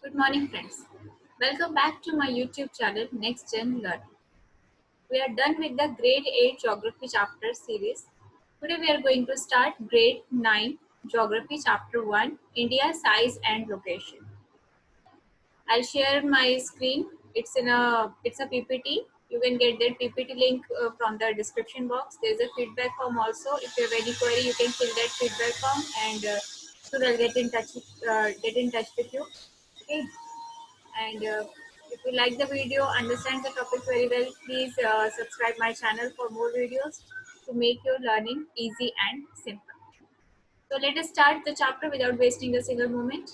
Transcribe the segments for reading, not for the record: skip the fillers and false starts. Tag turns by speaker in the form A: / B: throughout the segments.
A: Good morning, friends. Welcome back to my YouTube channel Next Gen Learn. We are done with the Grade 8 Geography chapter series. Today we are going to start Grade 9 Geography chapter 1 India size and location. I'll share my screen. It's a PPT. You can get that PPT link from the description box. There's a feedback form also. If you have any query, you can fill that feedback form and soon I'll get in touch with you. Okay. And if you like the video, understand the topic very well, please subscribe my channel for more videos to make your learning easy and simple. So let us start the chapter without wasting a single moment.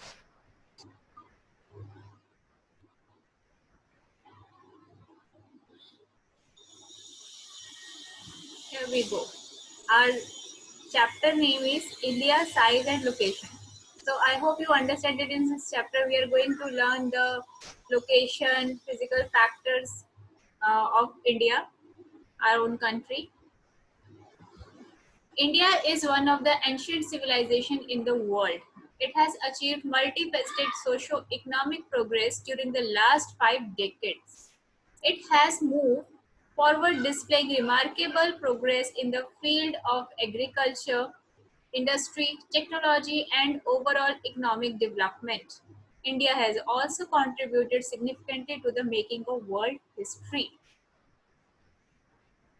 A: Here we go. Our chapter name is India size and location. So I hope you understand that in this chapter we are going to learn the location, physical factors of India, our own country. India is one of the ancient civilizations in the world. It has achieved multifaceted socio-economic progress during the last 5 decades. It has moved forward, displaying remarkable progress in the field of agriculture, industry, technology, and overall economic development. India has also contributed significantly to the making of world history.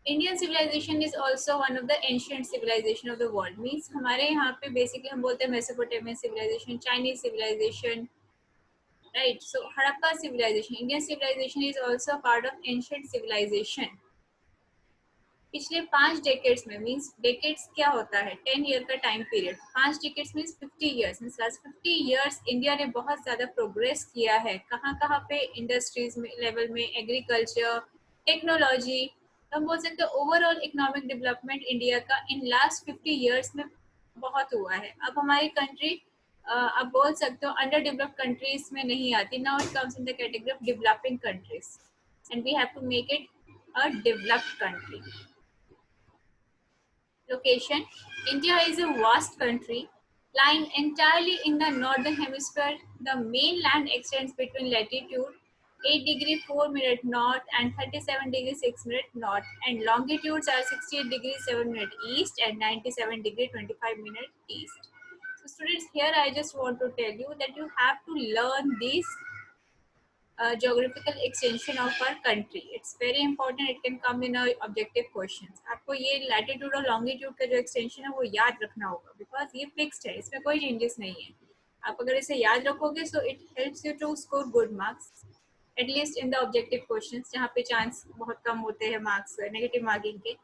A: Indian civilisation is also one of the ancient civilisation of the world means हमारे यहाँ पे basically हम बोलते हैं Mesopotamian civilisation, Chinese civilisation, right. So Harappa civilisation, Indian civilisation is also part of ancient civilisation. पिछले 5 decades में, means decades क्या होता है, 10 ईयर का time period, 5 decades means 50 years, means last 50 years India ने बहुत ज्यादा प्रोग्रेस किया है. कहाँ कहाँ पे इंडस्ट्रीज में लेवल में, एग्रीकल्चर, टेक्नोलॉजी, तो हम बोल सकते हैं ओवरऑल इकोनॉमिक डेवलपमेंट इंडिया का इन लास्ट 50 ईयर्स में बहुत हुआ है. अब हमारी कंट्री आप बोल सकते हो अंडर डेवलप्ड कंट्रीज में नहीं आती. Now it comes in the category of developing countries and we have to make it a developed country. Location: India is a vast country lying entirely in the northern hemisphere. The mainland extends between latitude 8 degree 4 minute north and 37 degree 6 minute north, and longitudes are 68 degree 7 minute east and 97 degree 25 minute east. So students, here I just want to tell you that you have to learn these geographical extension of our country. It's very important. It can come in a objective questions. आपको ये latitude और longitude का जो extension है वो याद रखना होगा because ये fixed है, इसमें कोई changes नहीं है. आप अगर इसे याद रखोगे so it helps you to score good marks at least in the objective questions जहाँ पे chance बहुत कम होते हैं marks negative marking के.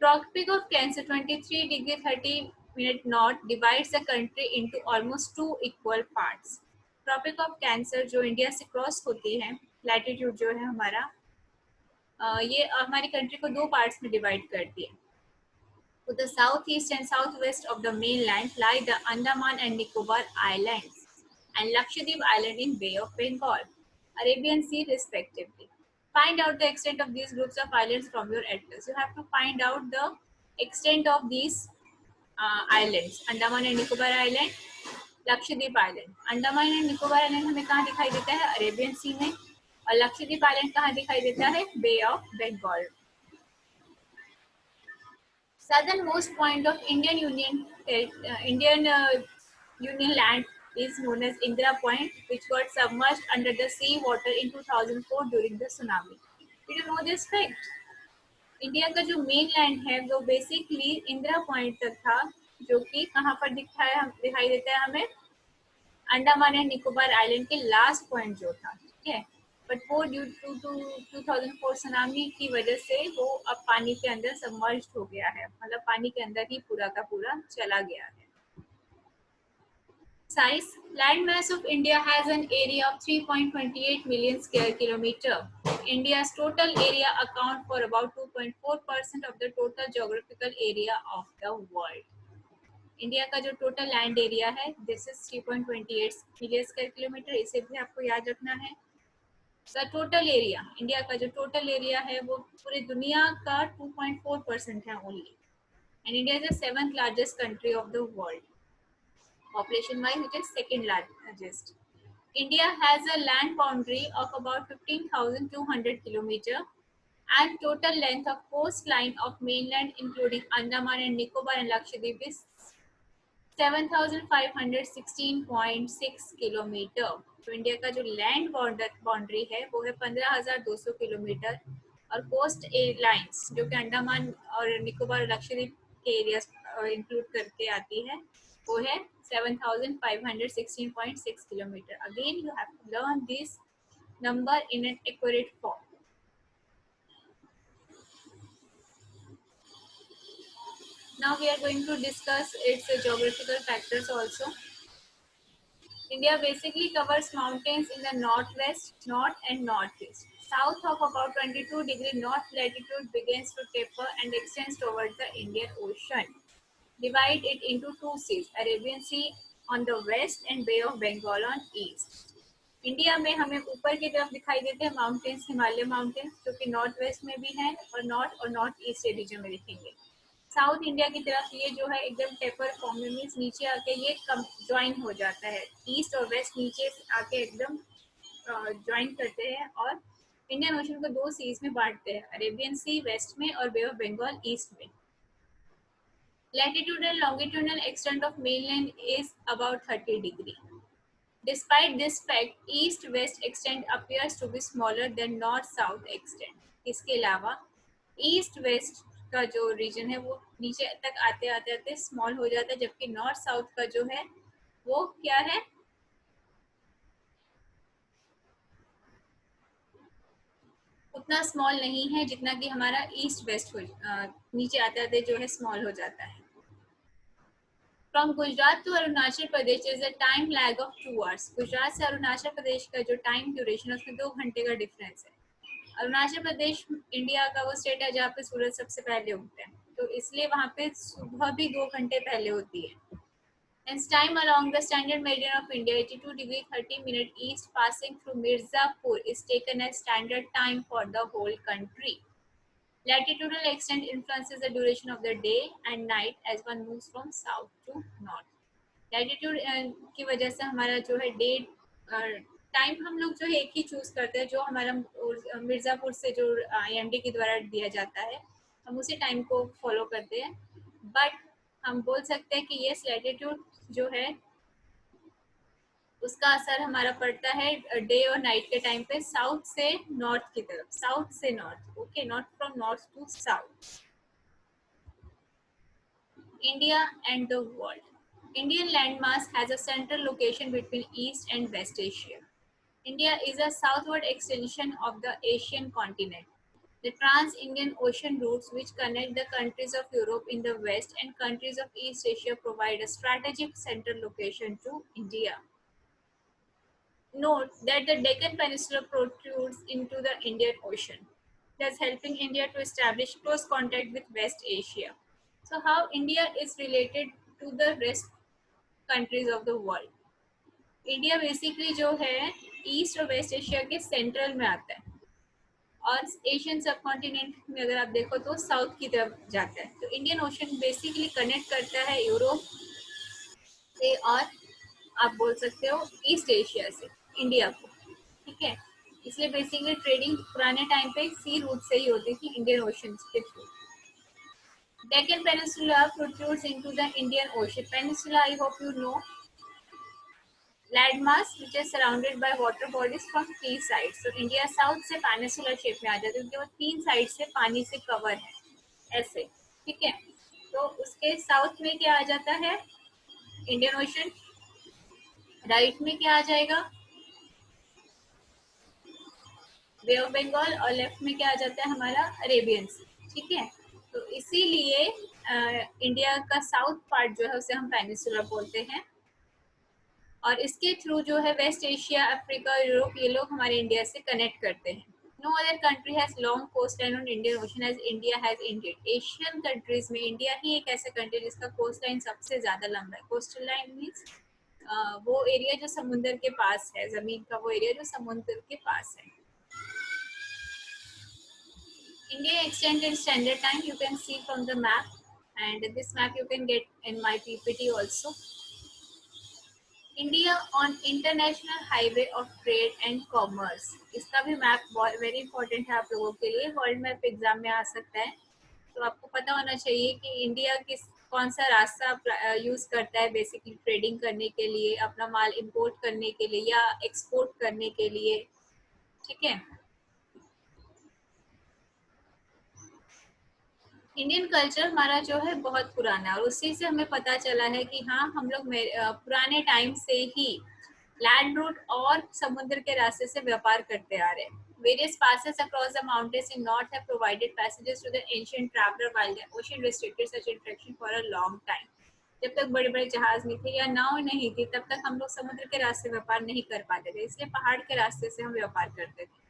A: Tropic of Cancer 23 degree 30 minute north divides the country into almost two equal parts. Tropic of Cancer जो India से cross होती है, लैटिट्यूड जो है हमारा, ये हमारी कंट्री को दो पार्ट्स में डिवाइड करती है. To the southeast and southwest of the mainland lie the Andaman and Nicobar Islands and Lakshadweep Island in Bay of Bengal, Arabian Sea respectively. Find out the extent of these groups of islands from your atlas. You have to find out the extent of these islands. Andaman and Nicobar Island, Lakshadweep island. Andaman and Nicobar island हमें कहाँ दिखाई देता है, Arabian सी में. और Lakshadweep island कहाँ दिखाई देता है, Bay of Bengal. Southernmost point of Indian land is known as Indira Point, which got submerged under the sea water in 2004 during the tsunami. Did you know this fact? India का जो main land है वो basically Indira point तक था, जो कि कहाँ पर दिखाई देता है हमें, अंडमान एंड निकोबार आइलैंड के लास्ट पॉइंट जो था. ठीक है, बट वो ड्यू टू 2004 सुनामी की वजह से वो अब पानी के अंदर सबमर्ज हो गया है, मतलब पानी के अंदर ही पूरा का पूरा चला गया है. Size: land mass of India has an area of 3.28 million square kilometer. India's total area account for about 2.4% of the total geographical area of the world. India का जो टोटल लैंड एरिया है this is 3.28 million square kilometre, इसे भी आपको याद रखना है. Sir total area, India का जो टोटल एरिया है वो पूरी दुनिया का 2.4% है only, and India is the 7th largest country of the world. Population wise it is second largest. India has a land boundary of about 15,200 kilometer and total length of coastline of mainland including Andaman and Nicobar and Lakshadweep is 7,516.6 kilometre. तो India का जो land boundary है वो है 15,200 kilometre और coast lines जो कि अंडमान और निकोबार लक्षद्वीप के एरिया इंक्लूड करके आती है वो है 7,516.6 kilometre. Again you have to learn this number in an accurate form. Now we are going to discuss its geographical factors also. India basically covers mountains in the northwest, north and northeast. South of about 22° north latitude begins to taper and extends towards the Indian Ocean. Divide it into two seas, Arabian Sea on the west and Bay of Bengal on east. India में हमें ऊपर की तरफ दिखाई देते हैं mountains, Himalaya mountains जो कि नॉर्थ वेस्ट में भी हैं और नॉर्थ ईस्ट रीजन में दिखेंगे। साउथ इंडिया की तरफ ये जो है एकदम टेपर फॉर्म में मीन्स नीचे आके ये कम ज्वाइन हो जाता है, ईस्ट और वेस्ट नीचे आके एकदम ज्वाइन करते हैं और इंडियन ओशन को दो सीज में बांटते हैं, अरेबियन सी वेस्ट में और बे ऑफ बंगाल ईस्ट में। Latitude and longitudinal extent of mainland is about 30°. Despite this fact, east-west extent appears to be smaller than north-south extent. इसके अलावा ईस्ट-वेस्ट का जो रीजन है वो नीचे तक आते आते आते स्मॉल हो जाता है, जबकि नॉर्थ-साउथ का जो है वो क्या है, उतना स्मॉल नहीं है जितना कि हमारा ईस्ट-वेस्ट हो नीचे आते आते जो है स्मॉल हो जाता है। From Gujarat to Arunachal Pradesh is a time lag of 2 hours. Gujarat से अरुणाचल प्रदेश का जो टाइम ड्यूरेशन है उसमें 2 घंटे का डिफरेंस है। अरुणाचल प्रदेश इंडिया का वो स्टेट है जहाँ पे सूरज सबसे पहले उगता है, तो इसलिए वहाँ पे सुबह भी 2 घंटे पहले होती है। Hence time along the standard meridian of India 82° 30' east passing through Mirzapur is taken as standard time for the whole country. Latitudinal extent influences the duration of the day and night as one moves from south to north. Latitude की वजह से हमारा जो है day time हम लोग जो है एक ही चूज करते हैं जो हमारा मिर्ज़ापुर से जो IMD के द्वारा दिया जाता है, हम उसी टाइम को फॉलो करते हैं। बट हम बोल सकते हैं कि यस लैटिट्यूड जो है उसका असर हमारा पड़ता है डे और नाइट के टाइम पे साउथ से नॉर्थ की तरफ, साउथ से north, okay, not from north to south. India and the world. Indian landmass has a central location between East and West Asia. India is a southward extension of the Asian continent. The trans-Indian ocean routes which connect the countries of Europe in the west and countries of East Asia provide a strategic central location to India. Note that the Deccan Peninsula protrudes into the Indian Ocean, thus helping India to establish close contact with West Asia. So how India is related to the rest countries of the world. India basically जो है east और waste Asia के central में आता है और Asian सब continent में अगर आप देखो तो साउथ की तरफ जाता है। तो इंडियन ओशन बेसिकली कनेक्ट करता है यूरोप से और आप बोल सकते हो ईस्ट एशिया से इंडिया को, ठीक है। इसलिए बेसिकली ट्रेडिंग पुराने टाइम पे सी रूट से ही होती थी इंडियन ओशन के through. Deccan Peninsula protrudes into the Indian Ocean. Peninsula, I hope you know, landmass which is surrounded by water bodies from three sides. So India south से peninsula shape में आ जाता है क्योंकि वो तीन साइड से पानी से कवर है ऐसे, ठीक है। तो उसके साउथ में क्या आ जाता है इंडियन ओशन, राइट में क्या आ जाएगा बे ऑफ बंगाल और लेफ्ट में क्या आ जाता है हमारा अरेबियन सी, ठीक है। तो इसीलिए इंडिया का साउथ पार्ट जो है उसे हम पेनिसुला बोलते हैं और इसके थ्रू जो है वेस्ट एशिया, अफ्रीका, यूरोप ये लोग हमारे इंडिया से कनेक्ट करते हैं। No other country has long coast line on Indian Ocean as India has Indian. Asian countries में इंडिया ही एक ऐसा कंट्री जिसका कोस्ट लाइन सबसे ज्यादा लंबा है। कोस्टल लाइन मीन्स वो एरिया जो समुद्र के पास है, जमीन का वो एरिया जो समुद्र के पास है। India extend in standard time, you can see from the map, and this map you can get in my PPT also. India on international highway of trade and commerce, इसका भी मैप वेरी इंपॉर्टेंट है आप लोगों के लिए, world map exam में आ सकता है। तो आपको पता होना चाहिए कि इंडिया किस कौन सा रास्ता यूज करता है बेसिकली ट्रेडिंग करने के लिए, अपना माल इंपोर्ट करने के लिए या एक्सपोर्ट करने के लिए। ठीक है। इंडियन कल्चर हमारा जो है बहुत पुराना है और उसी से हमें पता चला है कि हाँ हम लोग पुराने टाइम से ही लैंड रूट और समुद्र के रास्ते से व्यापार करते आ रहे हैं। Various passes across the mountains in north have provided passages to the ancient traveler while the ocean restricted such interaction for a long time. जब तक बड़े बड़े जहाज नहीं थे या नाव नहीं थी तब तक हम लोग समुद्र के रास्ते व्यापार नहीं कर पाते थे, इसलिए पहाड़ के रास्ते से हम व्यापार करते थे।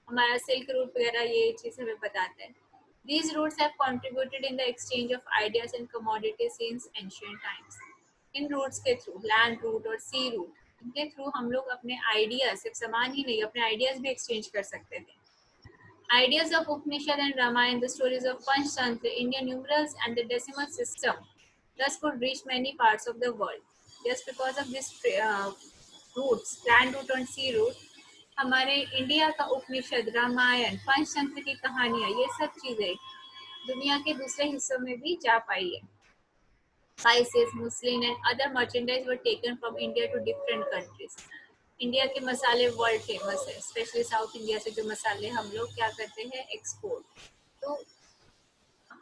A: हमारा सिल्क रूट वगैरह ये चीज़ हमें बताता है। These routes have contributed in the exchange of ideas and commodities since ancient times. In roots के थ्रू, लैंड रूट और सी रूट, इनके थ्रू हम लोग अपने आइडियाज, सिर्फ सामान ही नहीं, अपने आइडियाज भी एक्सचेंज कर सकते थे। Ideas of Upanishad and Ramayana, the stories of Panchtantra, Indian numerals, and the decimal system thus could reach many parts of the world. Just because of this routes, land route और sea route, हमारे India का उपनिषद, रामायण, पंचतंत्र की कहानियाँ, ये सब चीज़ें दुनिया के दूसरे हिस्सों में भी जा पाई है। Spices, muslin and other merchandise were taken from India to different countries. India के मसाले वर्ल्ड फेमस है, स्पेशली साउथ इंडिया से जो मसाले हम लोग क्या करते हैं, एक्सपोर्ट। तो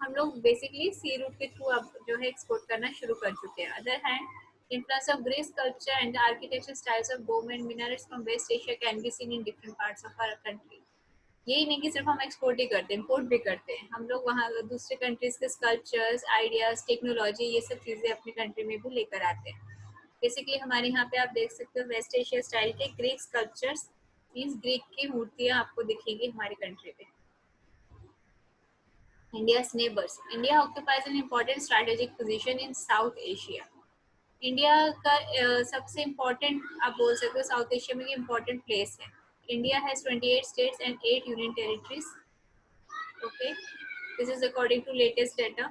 A: हम लोग बेसिकली सी रूट के थ्रू अब जो है एक्सपोर्ट करना शुरू कर चुके हैं। Other hand, influence of Greek sculpture and the architecture styles of dome and minarets from West Asia can be seen in different parts of our country. यही नहीं कि सिर्फ हम एक्सपोर्ट ही करते हैं, इम्पोर्ट भी करते हैं। हम लोग वहाँ दूसरे कंट्रीज के स्कल्पचर्स, आइडियाज, टेक्नोलॉजी, ये सब चीज़ें अपनी कंट्री में भी लेकर आते हैं। बेसिकली हमारे यहाँ पे आप देख सकते हो वेस्ट एशिया स्टाइल के ग्रीक स्कल्पचर्स, मीन्स ग्रीक की मूर्तियाँ आपको दिखेंगी हमारी कंट्री में। India's neighbors. India occupies an important strategic position in South Asia. India का सबसे इम्पोर्टेंट आप बोल सकते हो साउथ एशिया में इम्पोर्टेंट प्लेस है। India has 28 states and 8 union territories. Okay, this is according to latest data.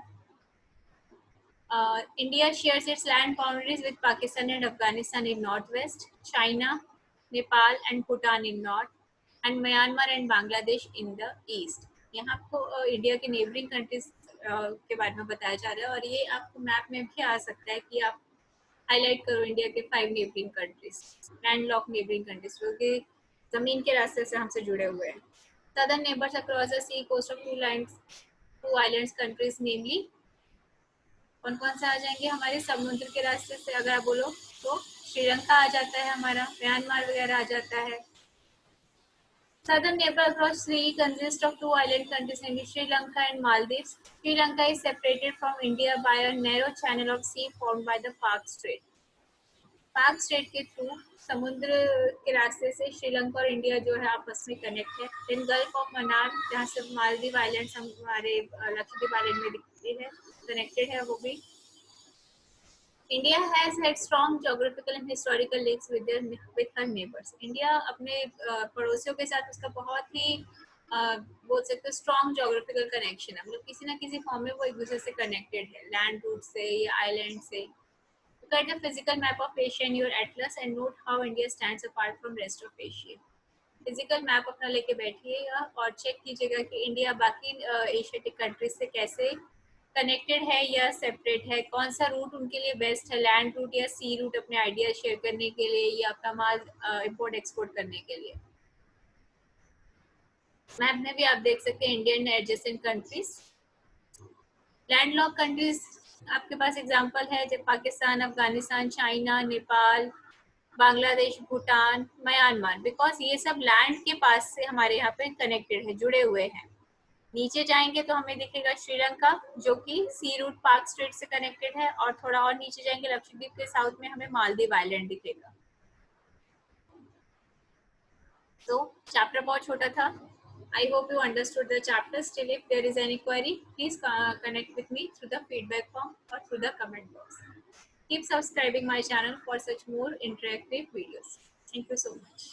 A: India shares its land boundaries with Pakistan and Afghanistan in northwest, China, Nepal and Bhutan in north, and Myanmar and Bangladesh in the east. यहाँ आपको India के neighbouring countries के बारे में बताया जा रहा है और ये आपको मैप में भी आ सकता है कि आप हाईलाइट करो इंडिया के 5 neighbouring countries, land lock neighbouring countries जो कि जमीन के रास्ते से हमसे जुड़े हुए हैं। Southern neighbours across the sea coast of two islands countries namely, कौन कौन से आ जाएंगे हमारे समुद्र के रास्ते से अगर आप बोलो तो श्रीलंका आ जाता है, हमारा म्यांमार वगैरह आ जाता है। Southern neighbor across sea consists of two island countries named Sri Lanka and Maldives. Sri Lanka is separated from India by a narrow channel of sea formed by the Park Strait. पाक straight के through समुद्र के रास्ते से श्रीलंका और India जो है आपस में कनेक्ट है। देन गल्फ ऑफ मन्नार जहाँ से मालदीव आइलैंड्स हमारे लक्षद्वीप आइलैंड में दिखती है, कनेक्टेड है वो भी। India has had strong geographical and historical links with her neighbors. India अपने पड़ोसियों के साथ उसका बहुत ही बोल सकते हो स्ट्रॉन्ग जोग्राफिकल कनेक्शन है, मतलब किसी ना किसी फॉर्म में वो एक दूसरे से कनेक्टेड है, लैंड रूट से या आइलैंड से। Look at the physical map of Asia in your atlas and note how India stands apart from rest of Asia. Physical map अपना लेके बैठिएगा और चेक कीजिएगा कि इंडिया बाकी एशियाटिक कंट्रीज से कैसे कनेक्टेड है या सेपरेट है, कौन सा रूट उनके लिए बेस्ट है, लैंड रूट या सी रूट अपने आइडिया शेयर करने के लिए या अपना माल इंपोर्ट एक्सपोर्ट करने के लिए। मैप में भी आप देख सकते हैं Indian adjacent countries, landlock countries आपके पास एग्जांपल है जब Pakistan, Afghanistan, China, Nepal, Bangladesh, Bhutan, Myanmar, because ये सब लैंड के पास से हमारे यहाँ पे कनेक्टेड है, जुड़े हुए हैं। नीचे जाएंगे तो हमें दिखेगा श्रीलंका जो कि सी रूट पार्क स्ट्रेट से कनेक्टेड है, और थोड़ा और नीचे जाएंगे लक्षद्वीप के साउथ में हमें मालदीव आइलैंड दिखेगा। तो चैप्टर बहुत छोटा था। I hope you understood the chapter. Still, if there is any query, please connect with me through the feedback form or through the comment box. Keep subscribing my channel for such more interactive videos. Thank you so much.